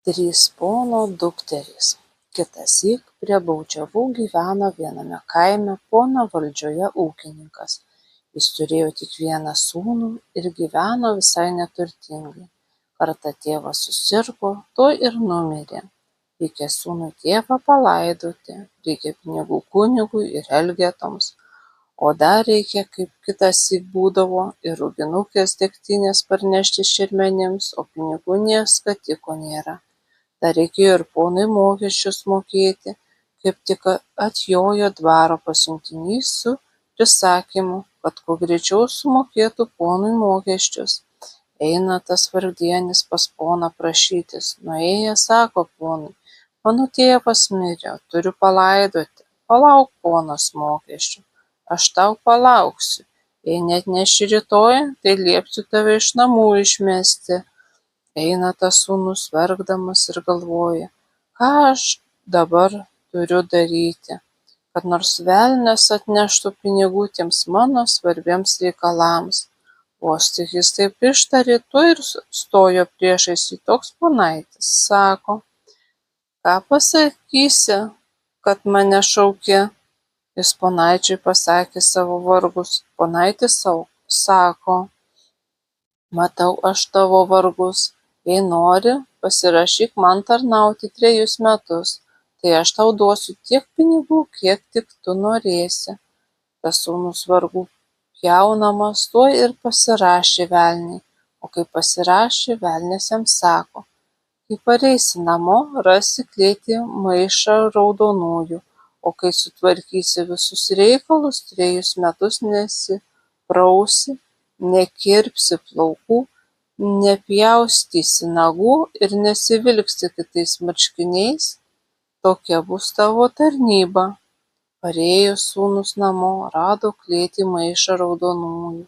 Trys pono dukterys. Kitąsyk prie Baudžiavų gyveno viename kaime pono valdžioje ūkininkas. Jis turėjo tik vieną sūnų ir gyveno visai neturtingai. Kartą tėvas susirgo, tuoj ir numirė. Reikia sūnui tėvą palaidoti, reikia pinigų kunigui ir elgetoms, o dar reikia, kaip kitąsyk būdavo, ir ruginukės degtinės parnešti šermenims, o pinigų nė skatiko nėra. Dar reikėjo ir ponui mokesčius mokėti, kaip tik atjojo dvaro pasiuntinys su prisakymu, kad kuo greičiau sumokėtų ponui mokesčius. Eina tas vargdienis pas poną prašytis. Nuėjęs sako ponui: mano tėvas mirė, turiu palaidoti, palauk ponas mokesčių. Aš tau palauksiu, jei neatneši rytoj, tai liepsiu tave iš namų išmesti. Eina tas sūnus verkdamas ir galvoja: ką aš dabar turiu daryti, kad nors velnias atneštų pinigų tiems mano svarbiems reikalams. Vos tik jis taip ištarė, tuoj ir stojo priešais jį toks ponaitis. Sako: ką pasakysi, kad mane šauki? Jis ponaičiui pasakė savo vargus. Ponaitis sako: matau aš tavo vargus. Jei nori, pasirašyk man tarnauti 3 metus, tai aš tau duosiu tiek pinigų, kiek tik tu norėsi. Tas sūnus vargų pjaunamas tuoj ir pasirašė velniui, o kai pasirašė, velnias jam sako: kai pareisi namo, rasi klėty maišą raudonųjų, o kai sutvarkysi visus reikalus, 3 metus nesiprausi, nekirpsi plaukų, nepjaustysi nagų ir nesivilksi kitais marškiniais, tokia bus tavo tarnyba. Parėjo sūnus namo, rado klėty maišą raudonųjų,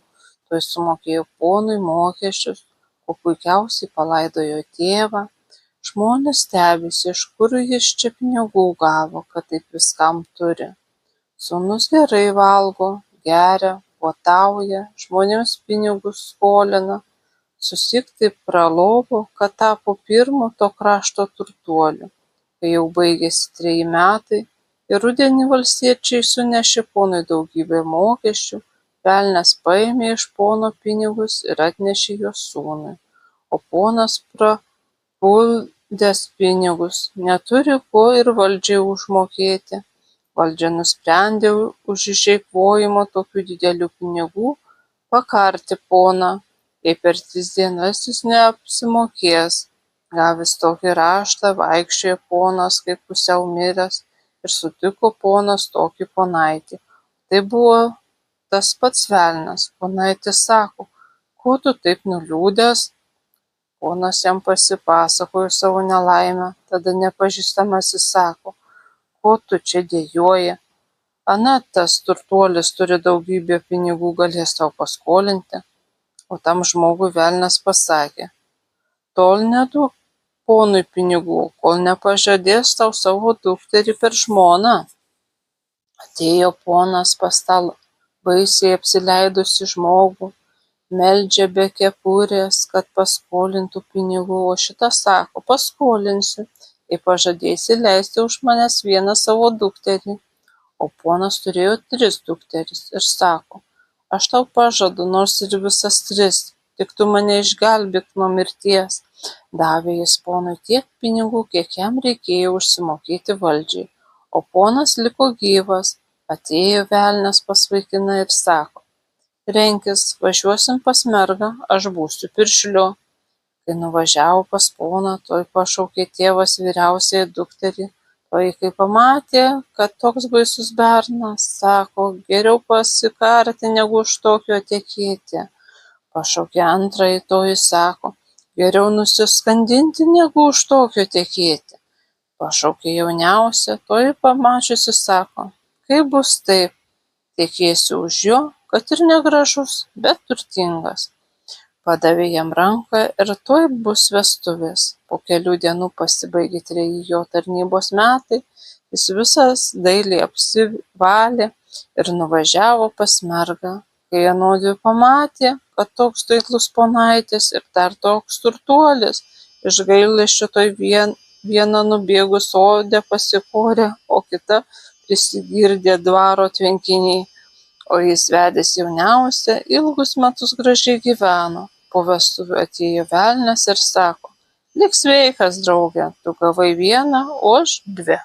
tuoj sumokėjo ponui mokesčius, o puikiausiai palaidojo tėvą. Žmonės stebisi, iš kur jis čia pinigų gavo, kad taip viskam turi. Sūnus gerai valgo, geria, puotauja, žmonėms pinigus skolina. Susyk taip pralobo, kad tapo pirmu to krašto turtuoliu. Kai jau baigėsi 3 metai ir rudenį valstiečiai sunešė ponui daugybę mokesčių, velnias paėmė iš pono pinigus ir atnešė juos sūnui. O ponas prapuldęs pinigus neturi ko ir valdžiai užmokėti. Valdžia nusprendė už išeikvojimą tokių didelių pinigų pakarti poną, jei per 3 dienas jis neapsimokės. Gavęs tokį raštą, vaikščiojo ponas kaip pusiau miręs ir sutiko ponas tokį ponaitį. Tai buvo tas pats velnias. Ponaitis sako: ko tu taip nuliūdęs? Ponas jam pasipasakojo savo nelaimę. Tada nepažįstamasis sako: ko tu čia dejuoji? Ana tas turtuolis turi daugybę pinigų, galės tau paskolinti. O tam žmogui velnias pasakė: tol neduok ponui pinigų, kol nepažadės tau savo dukterį per žmoną. Atėjo ponas pas tą baisiai apsileidusį žmogų, meldžia be kepurės, kad paskolintų pinigų, o šitas sako: paskolinsiu, jei pažadėsi leisti už manęs vieną savo dukterį. O ponas turėjo 3 dukteris ir sako: aš tau pažadu nors ir visas 3, tik tu mane išgelbėk nuo mirties. Davė jis ponui tiek pinigų, kiek jam reikėjo užsimokėti valdžiai, o ponas liko gyvas. Atėjo velnias pas vaikiną ir sako: renkis, važiuosim pas mergą, aš būsiu piršliu. Kai nuvažiavo pas poną, tuoj pašaukė tėvas vyriausiąją dukterį. O kai pamatė, kad toks baisus bernas, sako: geriau pasikarti, negu už tokio tekėti. Pašaukė antrąjį, toji sako: geriau nusiskandinti, negu už tokio tekėti. Pašaukė jauniausią, toji pamačiusi sako: kaip bus taip, tekėsiu už jo, kad ir negražus, bet turtingas. Padavė jam ranką ir tuoj bus vestuvės. Po kelių dienų pasibaigė 3 jo tarnybos metai, jis visas dailiai apsivalė ir nuvažiavo pas mergą. Kai anodvi pamatė, kad toks taiklus ponaitis ir dar toks turtuolis, Iš gailesčio viena nubėgus sode pasikorė, o kita prisigirdė dvaro tvenkiny, o jis vedęs jauniausią ilgus metus gražiai gyveno. Po vestuvių atėjo velnias ir sako: lik sveikas, drauge, tu gavai vieną, o aš 2.